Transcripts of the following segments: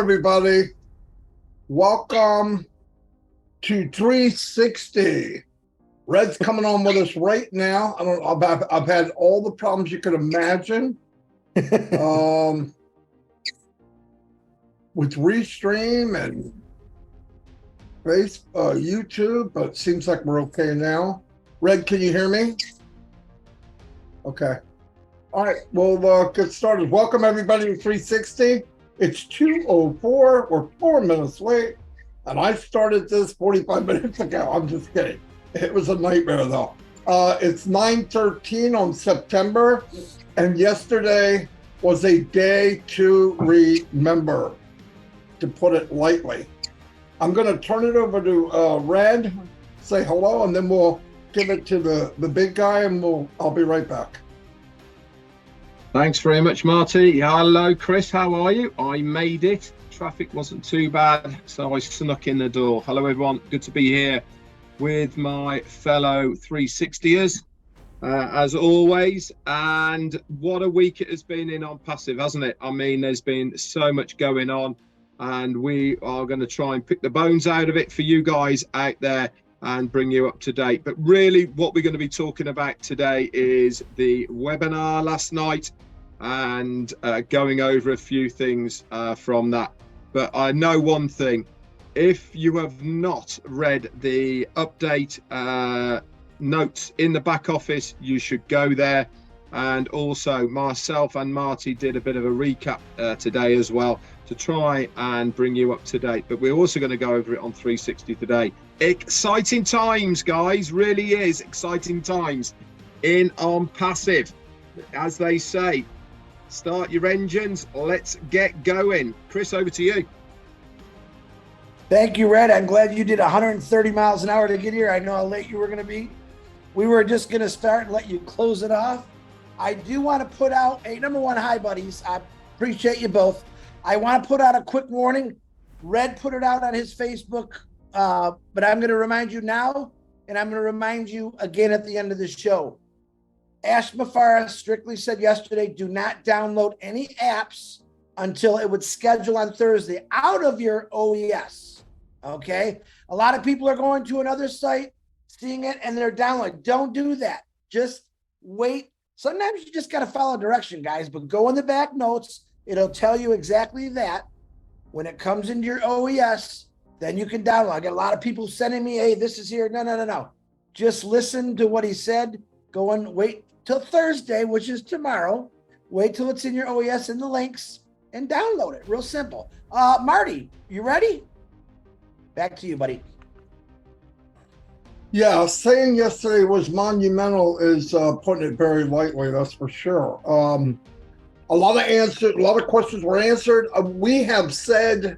everybody. Welcome to 360. Red's coming on with us right now. I've had all the problems you could imagine with Restream and YouTube, but it seems like we're okay now. Red, can you hear me? Okay. All right, we'll get started. Welcome everybody to 360. It's 2:04. We're 4 minutes late, and I started this 45 minutes ago. I'm just kidding. It was a nightmare though. It's 9/13 on September, and yesterday was a day to remember, to put it lightly. I'm going to turn it over to Red, say hello, and then we'll give it to the big guy, and I'll be right back. Thanks very much, Marty. Hello, Chris. How are you? I made it. Traffic wasn't too bad, so I snuck in the door. Hello, everyone. Good to be here with my fellow 360ers, as always. And what a week it has been in Onpassive, hasn't it? I mean, there's been so much going on, and we are going to try and pick the bones out of it for you guys out there and bring you up to date. But really, what we're going to be talking about today is the webinar last night and going over a few things from that. But I know one thing: if you have not read the update notes in the back office, you should go there. And also myself and Marty did a bit of a recap today as well to try and bring you up to date. But we're also going to go over it on 360 today. Exciting times, guys. Really is exciting times in Onpassive. As they say, start your engines, let's get going. Chris, over to you. Thank you, Red. I'm glad you did 130 miles an hour to get here. I know how late you were going to be. We were just going to start and let you close it off. I do want to put out a number one, hi, buddies. I appreciate you both. I want to put out a quick warning. Red put it out on his Facebook, but I'm going to remind you now, and I'm going to remind you again at the end of the show. Ash Mufareh strictly said yesterday, do not download any apps until it would schedule on Thursday out of your OES, okay? A lot of people are going to another site, seeing it, and they're downloading. Don't do that. Just wait. Sometimes you just got to follow direction, guys, but go in the back notes. It'll tell you exactly that. When it comes into your OES, then you can download. I got a lot of people sending me, hey, this is here. No. Just listen to what he said. Go and wait till Thursday, which is tomorrow. Wait till it's in your OES and the links and download it. Real simple. Marty, you ready? Back to you, buddy. Yeah, saying yesterday was monumental is putting it very lightly, that's for sure. A lot of questions were answered. We have said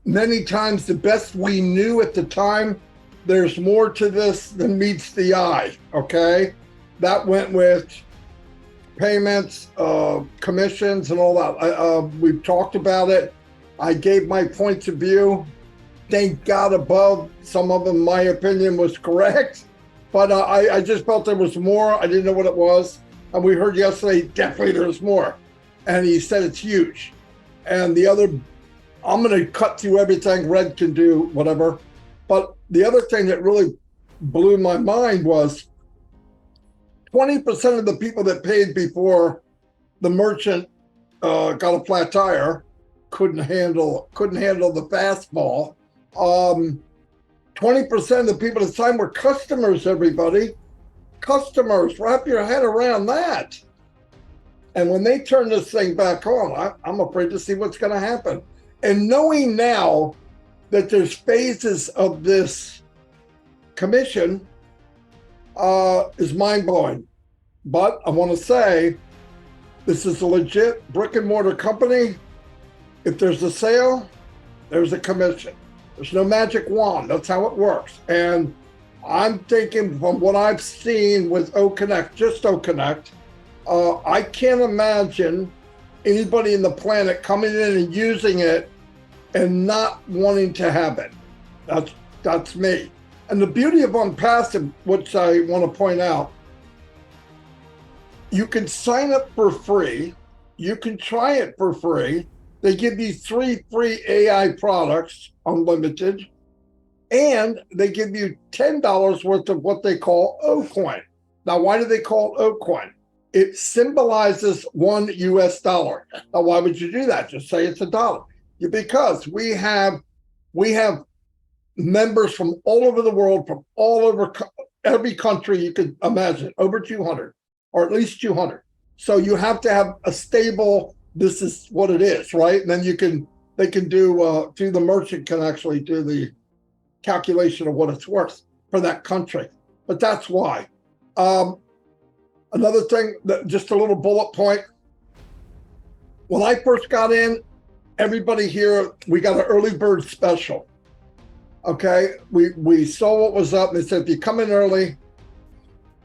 many times the best we knew at the time. There's more to this than meets the eye, okay? That went with payments, commissions, and all that. We've talked about it. I gave my points of view. Thank God above, some of them, my opinion, was correct. But I just felt there was more. I didn't know what it was. And we heard yesterday, definitely there's more. And he said it's huge. And the other, I'm going to cut through everything. Red can do whatever. But the other thing that really blew my mind was 20% of the people that paid before the merchant got a flat tire couldn't handle the fastball. 20% of the people at the time were customers, everybody. Customers, wrap your head around that. And when they turn this thing back on, I'm afraid to see what's going to happen. And knowing now that there's phases of this commission is mind-blowing. But I want to say, this is a legit brick and mortar company. If there's a sale, there's a commission. There's no magic wand. That's how it works. And I'm thinking from what I've seen with OConnect, just OConnect, I can't imagine anybody in the planet coming in and using it and not wanting to have it. That's me. And the beauty of Onpassive, which I want to point out, you can sign up for free. You can try it for free. They give you 3 free AI products, unlimited, and they give you $10 worth of what they call O-Coin. Now, why do they call it O-Coin? It symbolizes $1 US. Now, why would you do that? Just say it's $1. Because we have members from all over the world, from all over every country you could imagine, over 200, or at least 200. So you have to have a stable, this is what it is, right? And then they can do the merchant can actually do the calculation of what it's worth for that country. But that's why. Another thing, just a little bullet point. When I first got in, everybody here, we got an early bird special. Okay, we saw what was up, and they said, if you come in early,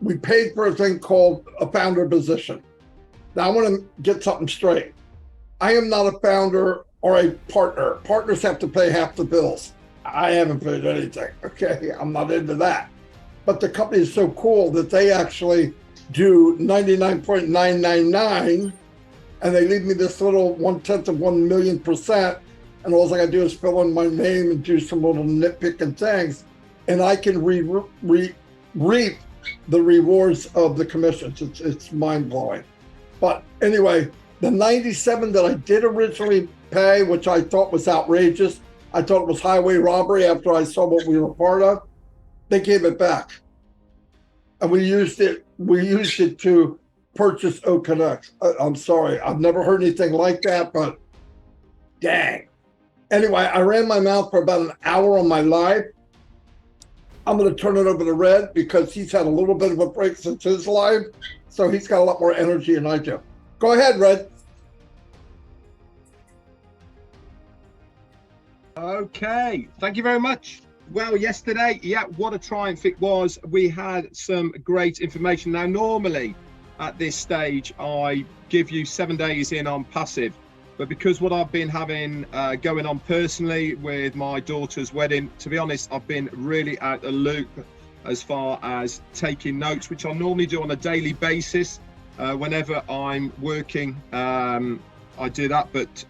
we paid for a thing called a founder position. Now, I want to get something straight. I am not a founder or a partner. Partners have to pay half the bills. I haven't paid anything, okay? I'm not into that. But the company is so cool that they actually do 99.999, and they leave me this little 1/10 of 1,000,000%, and all I gotta do is fill in my name and do some little nitpicking things, and I can reap the rewards of the commissions. It's mind-blowing. But anyway, the 97 that I did originally pay, which I thought was outrageous, I thought it was highway robbery after I saw what we were part of, they gave it back. And we used it to purchase OConnect. I'm sorry, I've never heard anything like that, but dang. Anyway, I ran my mouth for about an hour on my live. I'm going to turn it over to Red because he's had a little bit of a break since his live, so he's got a lot more energy than I do. Go ahead, Red. Okay, thank you very much. Well, yesterday, yeah, what a triumph it was. We had some great information. Now, normally at this stage, I give you 7 days in Onpassive, but because what I've been having going on personally with my daughter's wedding, to be honest, I've been really out the loop as far as taking notes, which I normally do on a daily basis. Whenever I'm working, I do that, but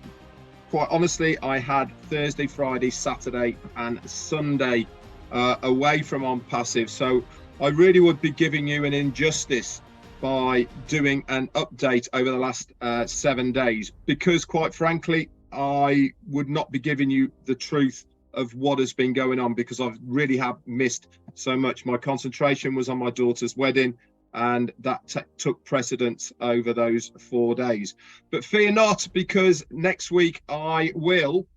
quite honestly, I had Thursday, Friday, Saturday, and Sunday away from Onpassive. So I really would be giving you an injustice by doing an update over the last 7 days, because quite frankly, I would not be giving you the truth of what has been going on, because I really have missed so much. My concentration was on my daughter's wedding, and that took precedence over those 4 days. But fear not, because next week I will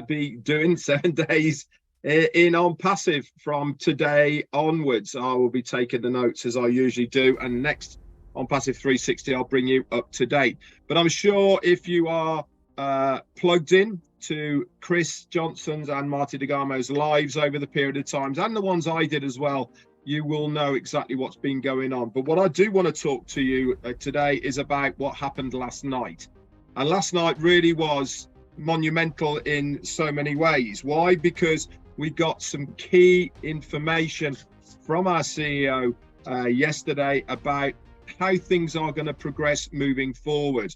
be doing 7 days in Onpassive from today onwards. I will be taking the notes as I usually do, and next Onpassive 360 I'll bring you up to date. But I'm sure if you are plugged in to Chris Johnson's and Marty DeGamo's lives over the period of times, and the ones I did as well, you will know exactly what's been going on. But what I do want to talk to you today is about what happened last night. And last night really was monumental in so many ways. Why? Because we got some key information from our CEO yesterday about how things are going to progress moving forward.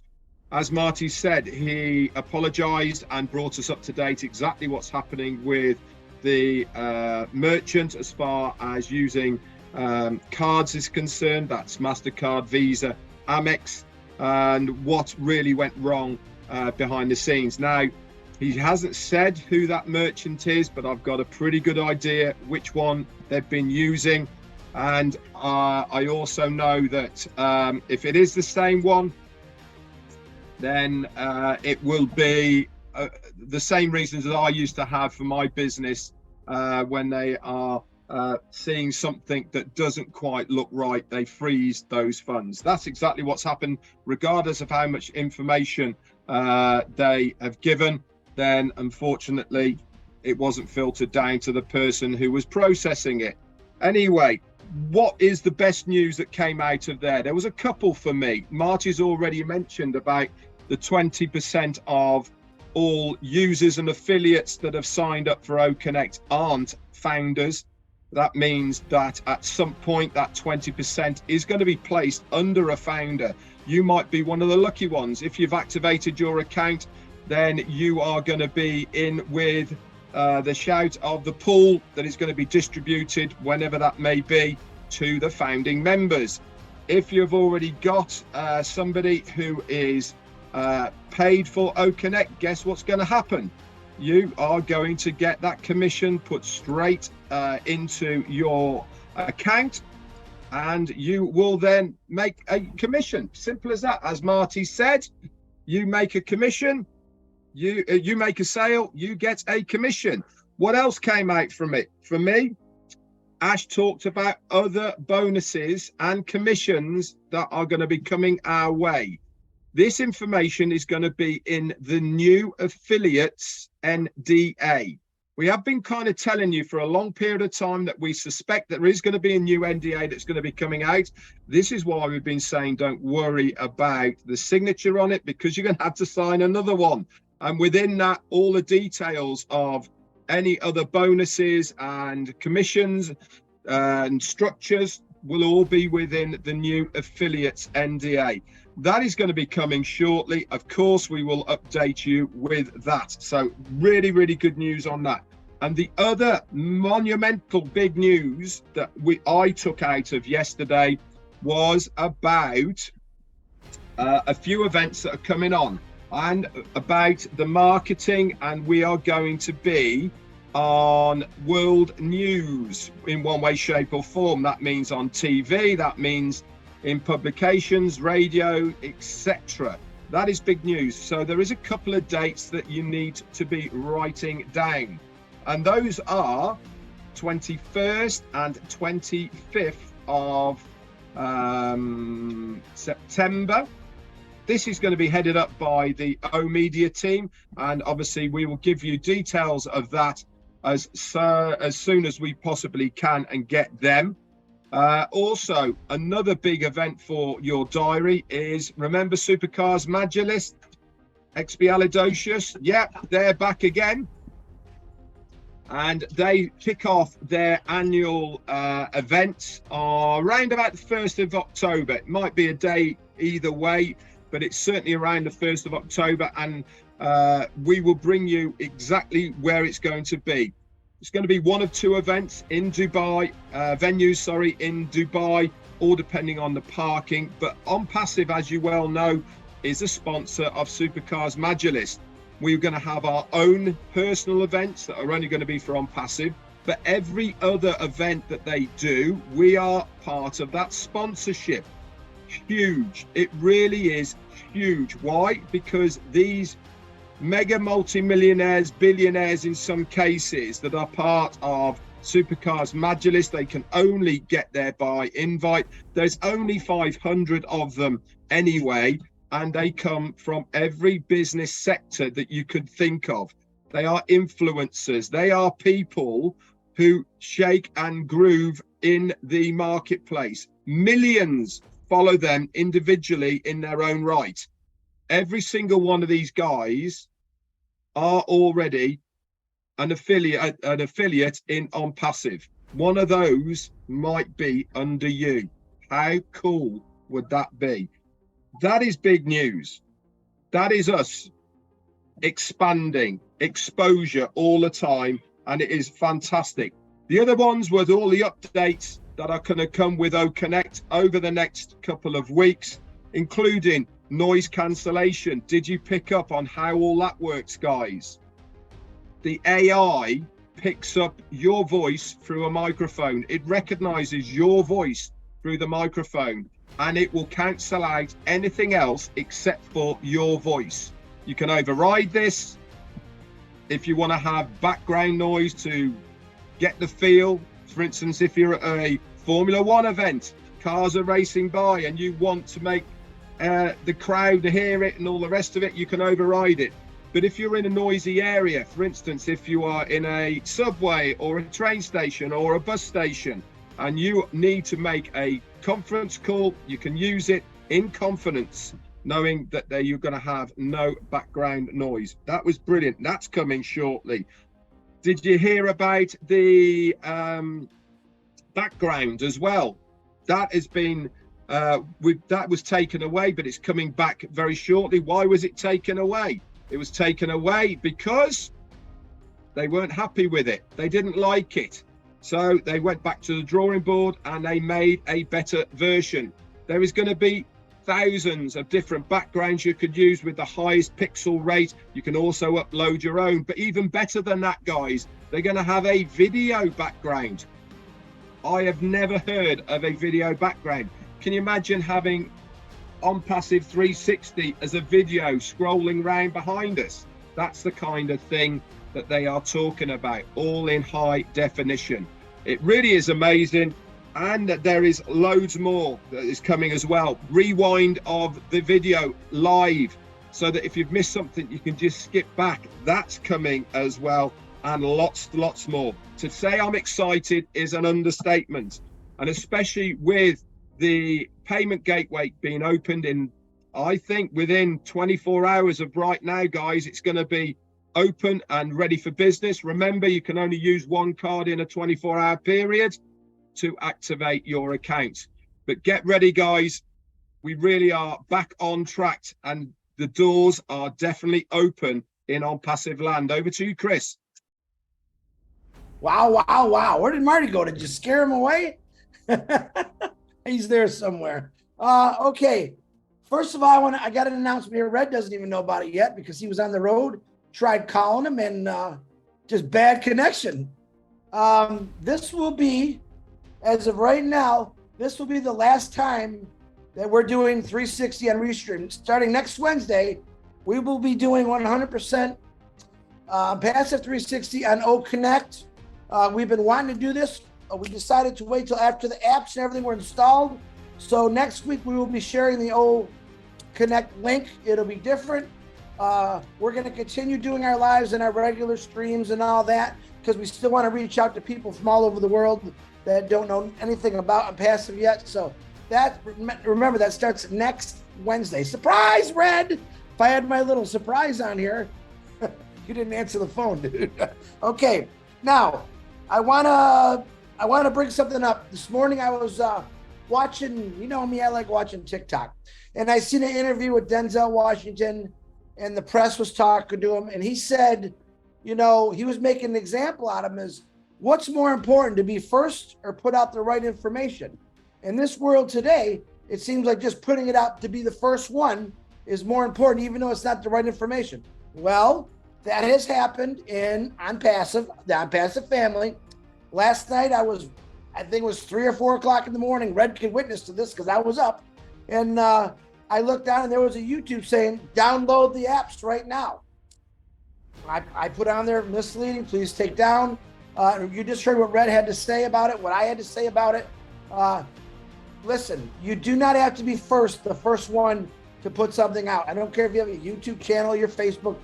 As Marty said, he apologized and brought us up to date exactly what's happening with the merchant as far as using cards is concerned. That's MasterCard, Visa, Amex, and what really went wrong behind the scenes. Now, he hasn't said who that merchant is, but I've got a pretty good idea which one they've been using. And I also know that if it is the same one, then it will be the same reasons that I used to have for my business when they are seeing something that doesn't quite look right, they freeze those funds. That's exactly what's happened, regardless of how much information they have given. Then unfortunately it wasn't filtered down to the person who was processing it. Anyway, what is the best news that came out of there? There was a couple for me. Marty's already mentioned about the 20% of all users and affiliates that have signed up for OConnect aren't founders. That means that at some point that 20% is going to be placed under a founder. you might be one of the lucky ones. If you've activated your account, then you are going to be in with the shout of the pool that is going to be distributed whenever that may be to the founding members. If you've already got somebody who is paid for OConnect, guess what's going to happen? You are going to get that commission put straight into your account, and you will then make a commission. Simple as that. As Marty said, you make a commission, you make a sale, you get a commission. What else came out from it? For me, Ash talked about other bonuses and commissions that are going to be coming our way. This information is going to be in the new affiliates NDA. We have been kind of telling you for a long period of time that we suspect that there is going to be a new NDA that's going to be coming out. This is why we've been saying don't worry about the signature on it, because you're going to have to sign another one. And within that, all the details of any other bonuses and commissions and structures will all be within the new affiliates NDA. That is going to be coming shortly. Of course, we will update you with that. So really, really good news on that. And the other monumental big news that I took out of yesterday was about a few events that are coming on and about the marketing. And we are going to be on world news in one way, shape or form. That means on TV, that means in publications, radio, etc. That is big news. So there is a couple of dates that you need to be writing down, and those are 21st and 25th of September. This is going to be headed up by the O Media team, and obviously we will give you details of that as soon as we possibly can and get them. Also, another big event for your diary is, remember Supercars Magilist, Expialidocious? Yep, they're back again. And they kick off their annual event around about the 1st of October. It might be a day either way, but it's certainly around the 1st of October. And we will bring you exactly where it's going to be. It's going to be one of two events in Dubai, venues, in Dubai, all depending on the parking. But Onpassive, as you well know, is a sponsor of Supercars Magilist. We're going to have our own personal events that are only going to be for Onpassive. But every other event that they do, we are part of that sponsorship. Huge. It really is huge. Why? Because these mega multi-millionaires, billionaires in some cases, that are part of Supercars Magilist, they can only get there by invite. There's only 500 of them anyway, and they come from every business sector that you could think of. They are influencers. They are people who shake and groove in the marketplace. Millions follow them individually in their own right. Every single one of these guys are already an affiliate in Onpassive. One of those might be under you. How cool would that be? That is big news. That is us expanding exposure all the time, and it is fantastic. The other ones with all the updates that are going to come with OConnect over the next couple of weeks, including noise cancellation. Did you pick up on how all that works, guys? The AI picks up your voice through a microphone. It recognizes your voice through the microphone, and it will cancel out anything else except for your voice. You can override this if you want to have background noise to get the feel. For instance, if you're at a Formula One event, cars are racing by, and you want to make the crowd hear it and all the rest of it, you can override it. But if you're in a noisy area, for instance, if you are in a subway or a train station or a bus station, and you need to make a conference call, you can use it in confidence, knowing that you're going to have no background noise. That was brilliant. That's coming shortly. Did you hear about the background as well? That has been That was taken away, but it's coming back very shortly. Why was it taken away? It was taken away because they weren't happy with it. They didn't like it. So they went back to the drawing board and they made a better version. There is going to be thousands of different backgrounds you could use with the highest pixel rate. You can also upload your own, but even better than that, guys, they're going to have a video background. I have never heard of a video background. Can you imagine having Onpassive 360 as a video scrolling around behind us? That's the kind of thing that they are talking about, all in high definition. It really is amazing. And there is loads more that is coming as well. Rewind of the video live, so that if you've missed something, you can just skip back. That's coming as well, and lots more. To say I'm excited is an understatement, and especially with the payment gateway being opened in, I think, within 24 hours of right now, guys, it's going to be open and ready for business. Remember, you can only use one card in a 24-hour period to activate your account. But get ready, guys. We really are back on track, and the doors are definitely open in Onpassive land. Over to you, Chris. Wow. Where did Marty go? Did you scare him away? He's there somewhere. Okay. First of all, I got an announcement here. Red doesn't even know about it yet because he was on the road. Tried calling him and just bad connection. This will be, as of right now, this will be the last time that we're doing 360 on Restream. Starting next Wednesday, we will be doing 100% passive 360 on OConnect. We've been wanting to do this. We decided to wait till after the apps and everything were installed. So next week we will be sharing the OConnect link. It'll be different. We're going to continue doing our lives and our regular streams and all that, because we still want to reach out to people from all over the world that don't know anything about Onpassive yet. So that, remember, that starts next Wednesday. Surprise, Red! If I had my little surprise on here, you didn't answer the phone, dude. Okay, now I wanna bring something up. This morning I was watching, you know me, I like watching TikTok, and I seen an interview with Denzel Washington, and the press was talking to him, and he said, you know, he was making an example out of him as, what's more important, to be first or put out the right information? In this world today, it seems like just putting it out to be the first one is more important, even though it's not the right information. Well, that has happened in Onpassive, the Onpassive family. Last night I think it was 3 or 4 o'clock in the morning. Red can witness to this because I was up, and I looked down and there was a YouTube saying, download the apps right now. I put on there, misleading, please take down. You just heard what Red had to say about it, what I had to say about it. Listen, you do not have to be the first one to put something out. I don't care if you have a YouTube channel, your Facebook.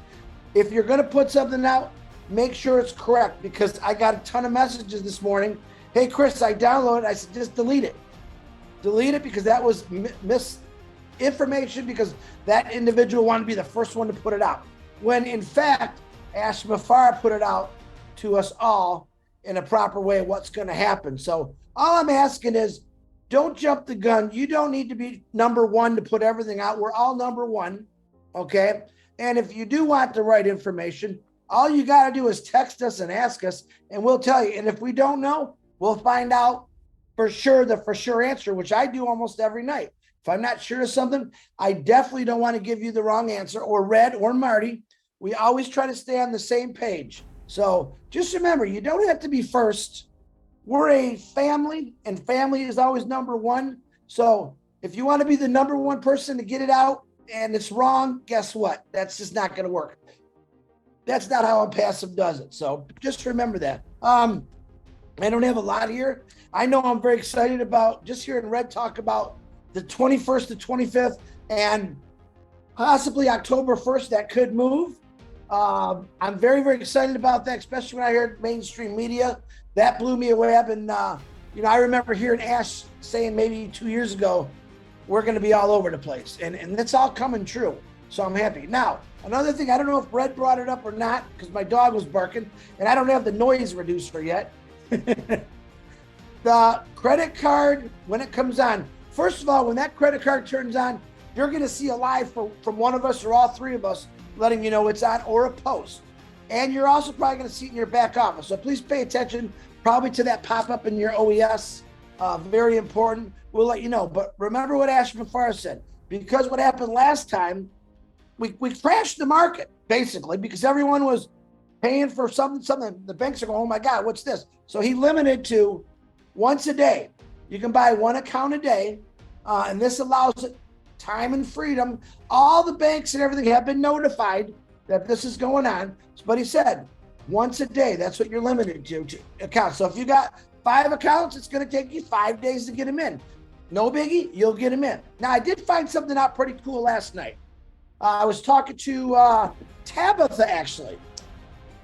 If you're going to put something out, make sure it's correct, because I got a ton of messages this morning. Hey, Chris, I downloaded it. I said, just delete it. Delete it, because that was misinformation, because that individual wanted to be the first one to put it out. When in fact, Mufareh put it out to us all in a proper way of what's going to happen. So all I'm asking is, don't jump the gun. You don't need to be number one to put everything out. We're all number one, okay? And if you do want the right information, all you got to do is text us and ask us, and we'll tell you. And if we don't know, we'll find out for sure, the for sure answer, which I do almost every night. If I'm not sure of something, I definitely don't want to give you the wrong answer, or Red or Marty. We always try to stay on the same page. So just remember, you don't have to be first. We're a family, and family is always number one. So if you want to be the number one person to get it out and it's wrong, guess what? That's just not going to work. That's not how Onpassive does it. So just remember that. I don't have a lot here. I know I'm very excited about just hearing Red talk about the 21st to 25th and possibly October 1st. That could move. I'm very, very excited about that, especially when I heard mainstream media. That blew me away. I've been, I remember hearing Ash saying maybe 2 years ago, we're going to be all over the place. And that's all coming true. So I'm happy. Now, another thing, I don't know if Red brought it up or not, because my dog was barking, and I don't have the noise reducer yet. The credit card, when it comes on, First of all, when that credit card turns on, you're going to see a live from one of us or all three of us letting you know it's on, or a post. And you're also probably going to see it in your back office. So please pay attention probably to that pop-up in your OES. Very important. We'll let you know. But remember what Ash Mufareh said, because what happened last time, we crashed the market basically because everyone was paying for something. The banks are going, oh my God, what's this? So he limited to once a day. You can buy one account a day, and this allows it time and freedom. All the banks and everything have been notified that this is going on. But he said once a day, that's what you're limited to accounts. So if you got 5 accounts, it's going to take you 5 days to get them in. No biggie, you'll get them in. Now, I did find something out pretty cool last night. I was talking to Tabitha, actually,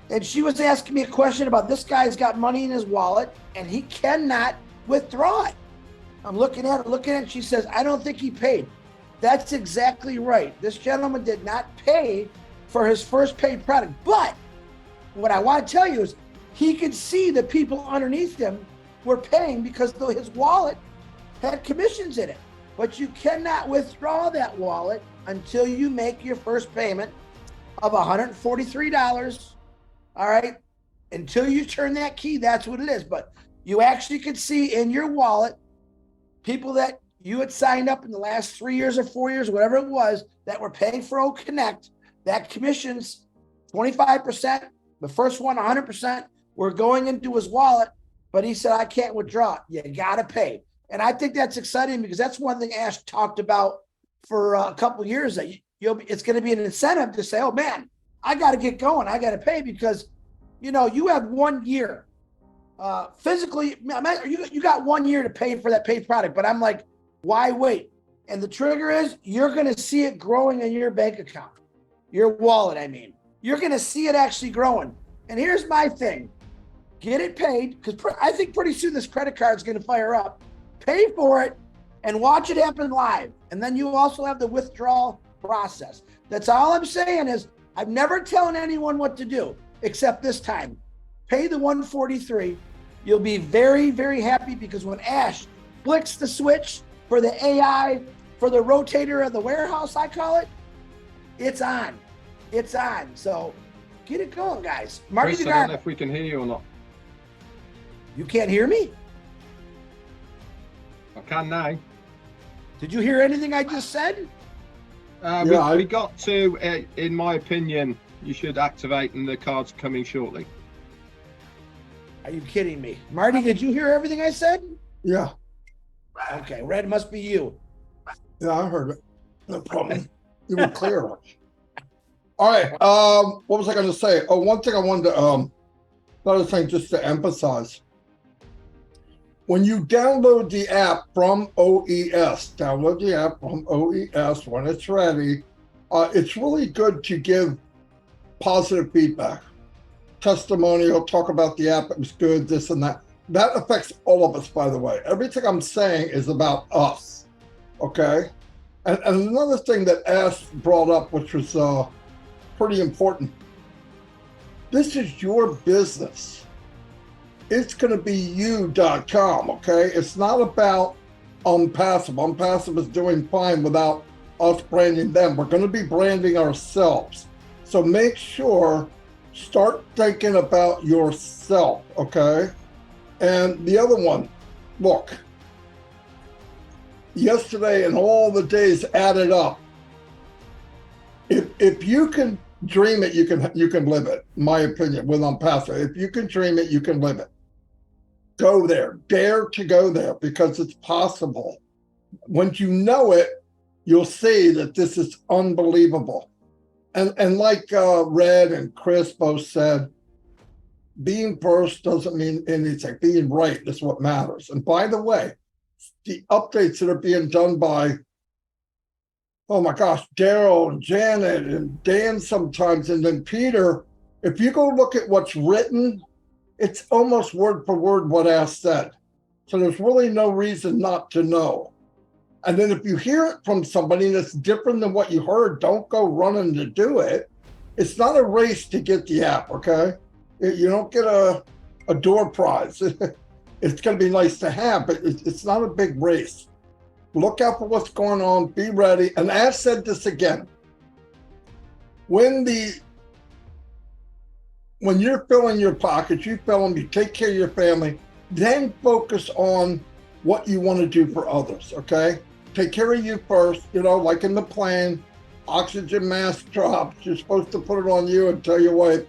and she was asking me a question about this guy's got money in his wallet, and he cannot withdraw it. I'm looking at it, and she says, I don't think he paid. That's exactly right. This gentleman did not pay for his first paid product. But what I want to tell you is he could see the people underneath him were paying because his wallet had commissions in it. But you cannot withdraw that wallet until you make your first payment of $143. All right. Until you turn that key, that's what it is. But you actually could see in your wallet people that you had signed up in the last 3 years or 4 years, whatever it was, that were paying for OConnect. That commissions 25%, the first one 100% were going into his wallet, but he said, I can't withdraw it. You got to pay. And I think that's exciting because that's one thing Ash talked about for a couple of years, that it's going to be an incentive to say, oh man, I got to get going. I got to pay because, you have 1 year physically, you got 1 year to pay for that paid product, but I'm like, why wait? And the trigger is you're going to see it growing in your bank account, your wallet. I mean, you're going to see it actually growing. And here's my thing. Get it paid, because I think pretty soon this credit card is going to fire up. Pay for it and watch it happen live. And then you also have the withdrawal process. That's all I'm saying is I'm never telling anyone what to do, except this time. Pay the $143. You'll be very, very happy because when Ash flicks the switch for the AI, for the rotator of the warehouse, I call it, it's on. It's on. So get it going, guys. Marty, Chris, I don't know if we can hear you or not. You can't hear me? I can now. Did you hear anything I just said? We got to, in my opinion, you should activate and the card's coming shortly. Are you kidding me? Marty, did you hear everything I said? Yeah. Okay, Red, must be you. Yeah, I heard it. No problem. You were clear. All right. What was I going to say? Oh, one thing I wanted to, another thing just to emphasize. When you download the app from OES, when it's ready, it's really good to give positive feedback. Testimonial, talk about the app, it was good, this and that. That affects all of us, by the way. Everything I'm saying is about us, okay? And another thing that Ash brought up, which was pretty important, this is your business. It's going to be you.com, okay? It's not about Onpassive. Onpassive is doing fine without us branding them. We're going to be branding ourselves. So make sure, start thinking about yourself, okay? And the other one, look, yesterday and all the days added up. If you can dream it, you can live it, in my opinion, with Onpassive. If you can dream it, you can live it. Go there, dare to go there, because it's possible. Once you know it, you'll see that this is unbelievable. And like Red and Chris both said, being first doesn't mean anything. Being right is what matters. And by the way, the updates that are being done by, oh my gosh, Daryl and Janet and Dan sometimes, and then Peter, if you go look at what's written, it's almost word for word what Ash said. So there's really no reason not to know. And then if you hear it from somebody that's different than what you heard, don't go running to do it. It's not a race to get the app, okay? You don't get a door prize. It's going to be nice to have, but it's not a big race. look out for what's going on, be ready. And I've said this again, when you're filling your pockets, you fill them, you take care of your family, then focus on what you want to do for others, okay? Take care of you first, you know, like in the plane, oxygen mask drops, you're supposed to put it on you and tell your wife,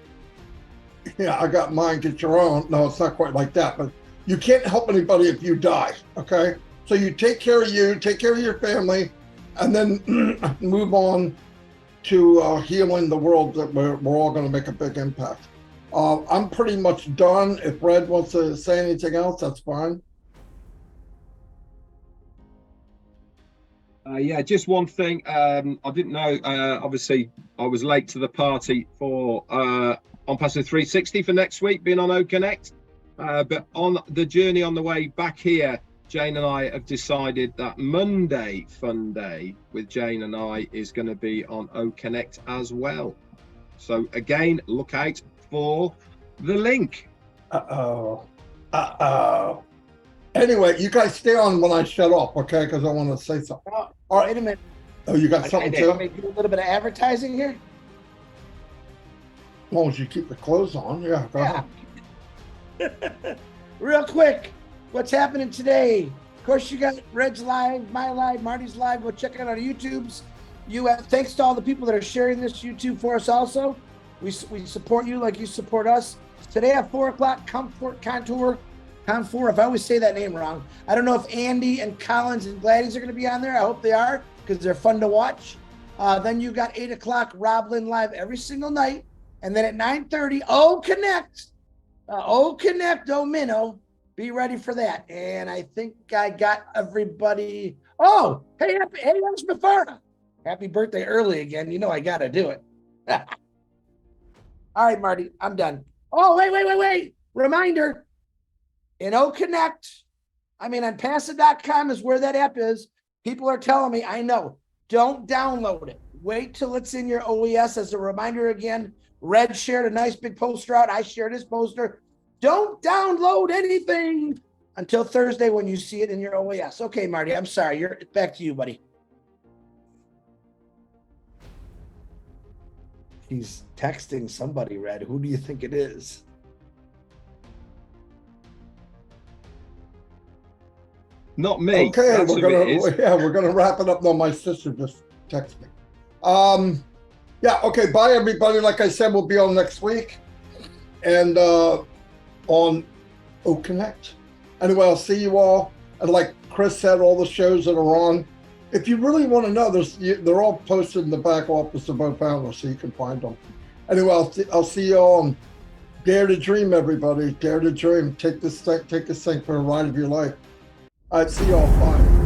yeah, I got mine, get your own. No, it's not quite like that, but you can't help anybody if you die, okay? So you take care of you, take care of your family, and then move on to healing the world that we're all going to make a big impact. I'm pretty much done. If Red wants to say anything else, that's fine. Yeah, just one thing. I didn't know, obviously, I was late to the party for Onpassive 360 for next week, being on OConnect. But on the journey on the way back here, Jane and I have decided that Monday Fun Day with Jane and I is going to be on OConnect as well. So again, look out for the link. Anyway, you guys stay on when I shut off, okay? Because I want to say something. Oh, All right. wait a minute. Oh, you got something too? Want me to do a little bit of advertising here? As long as you keep the clothes on, yeah. Go ahead. Real quick, what's happening today? Of course, you got Red's live, my live, Marty's live. Go check out our YouTubes. Thanks to all the people that are sharing this YouTube for us. Also, we support you like you support us. Today at 4 o'clock, Contour. If I always say that name wrong, I don't know if Andy and Collins and Gladys are going to be on there. I hope they are because they're fun to watch. Then you got 8 o'clock Roblin live every single night, and then at 9:30, OConnect. OMinnow, be ready for that. And I think I got everybody. Oh, hey, that's Mufareh. Happy birthday early again. You know I got to do it. All right, Marty, I'm done. Oh, wait. Reminder, in OConnect, Onpassive.com is where that app is. People are telling me, I know, don't download it. Wait till it's in your OES. As a reminder again, Red shared a nice big poster out. I shared his poster. Don't download anything until Thursday when you see it in your OES. Okay, Marty, I'm sorry. Back to you, buddy. He's texting somebody, Red. Who do you think it is? Not me. Okay, That's we're gonna wrap it up. No, my sister just texted me. Yeah, okay, bye everybody. Like I said, we'll be on next week and on OConnect. Anyway, I'll see you all. And like Chris said, all the shows that are on. If you really want to know, they're all posted in the back office of OFounder, so you can find them. Anyway, I'll see you all. And dare to dream, everybody. Dare to dream. Take this thing for a ride of your life. All right, see you all. Bye.